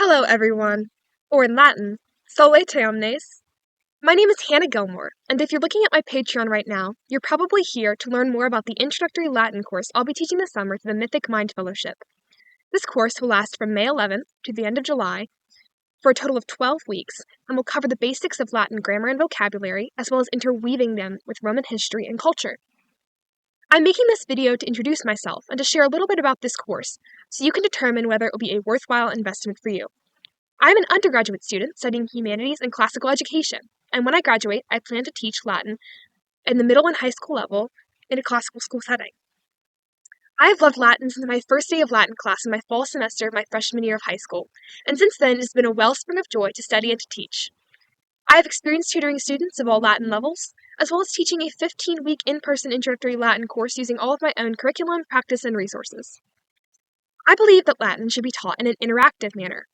Hello, everyone, or in Latin, Sole te omnes. My name is Hannah Gilmore, and if you're looking at my Patreon right now, you're probably here to learn more about the introductory Latin course I'll be teaching this summer to the Mythic Mind Fellowship. This course will last from May 11th to the end of July for a total of 12 weeks and will cover the basics of Latin grammar and vocabulary, as well as interweaving them with Roman history and culture. I'm making this video to introduce myself and to share a little bit about this course, so you can determine whether it will be a worthwhile investment for you. I'm an undergraduate student studying humanities and classical education, and when I graduate, I plan to teach Latin in the middle and high school level in a classical school setting. I have loved Latin since my first day of Latin class in my fall semester of my freshman year of high school, and since then it has been a wellspring of joy to study and to teach. I have experience tutoring students of all Latin levels, as well as teaching a 15-week in-person introductory Latin course using all of my own curriculum, practice, and resources. I believe that Latin should be taught in an interactive manner.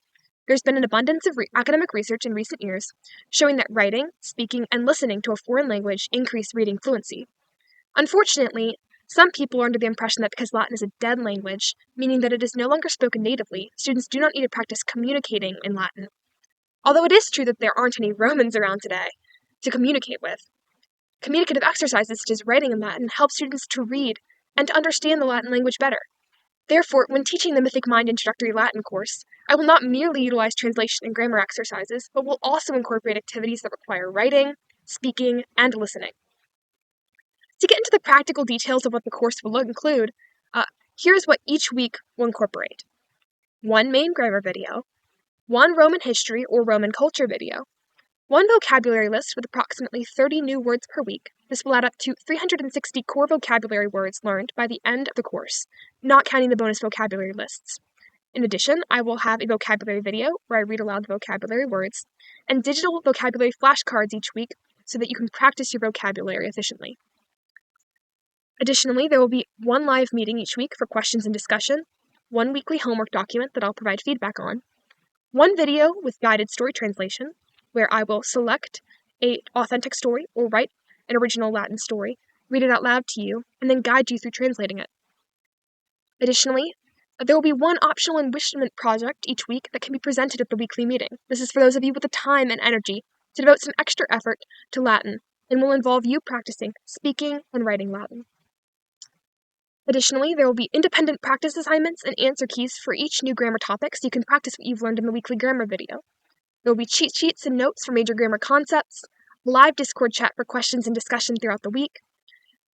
There's been an abundance of academic research in recent years showing that writing, speaking, and listening to a foreign language increase reading fluency. Unfortunately, some people are under the impression that because Latin is a dead language, meaning that it is no longer spoken natively, students do not need to practice communicating in Latin. Although it is true that there aren't any Romans around today to communicate with, communicative exercises such as writing in Latin help students to read and to understand the Latin language better. Therefore, when teaching the Mythic Mind Introductory Latin course, I will not merely utilize translation and grammar exercises, but will also incorporate activities that require writing, speaking, and listening. To get into the practical details of what the course will include, here's what each week will incorporate. 1 main grammar video, 1 Roman history or Roman culture video, 1 vocabulary list with approximately 30 new words per week. This will add up to 360 core vocabulary words learned by the end of the course, not counting the bonus vocabulary lists. In addition, I will have a vocabulary video where I read aloud the vocabulary words, and digital vocabulary flashcards each week so that you can practice your vocabulary efficiently. Additionally, there will be 1 live meeting each week for questions and discussion, 1 weekly homework document that I'll provide feedback on, 1 video with guided story translation, where I will select an authentic story or write an original Latin story, read it out loud to you, and then guide you through translating it. Additionally, there will be 1 optional enrichment project each week that can be presented at the weekly meeting. This is for those of you with the time and energy to devote some extra effort to Latin, and will involve you practicing speaking and writing Latin. Additionally, there will be independent practice assignments and answer keys for each new grammar topic so you can practice what you've learned in the weekly grammar video. There will be cheat sheets and notes for major grammar concepts, live Discord chat for questions and discussion throughout the week,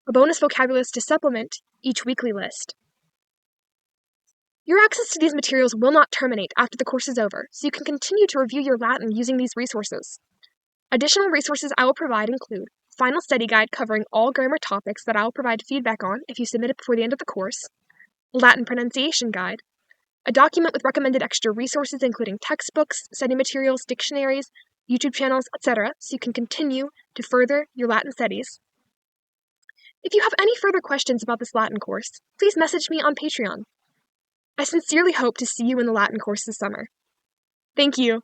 a bonus vocabulary list to supplement each weekly list. Your access to these materials will not terminate after the course is over, so you can continue to review your Latin using these resources. Additional resources I will provide include final study guide covering all grammar topics that I will provide feedback on if you submit it before the end of the course, a Latin pronunciation guide, a document with recommended extra resources including textbooks, study materials, dictionaries, YouTube channels, etc., so you can continue to further your Latin studies. If you have any further questions about this Latin course, please message me on Patreon. I sincerely hope to see you in the Latin course this summer. Thank you.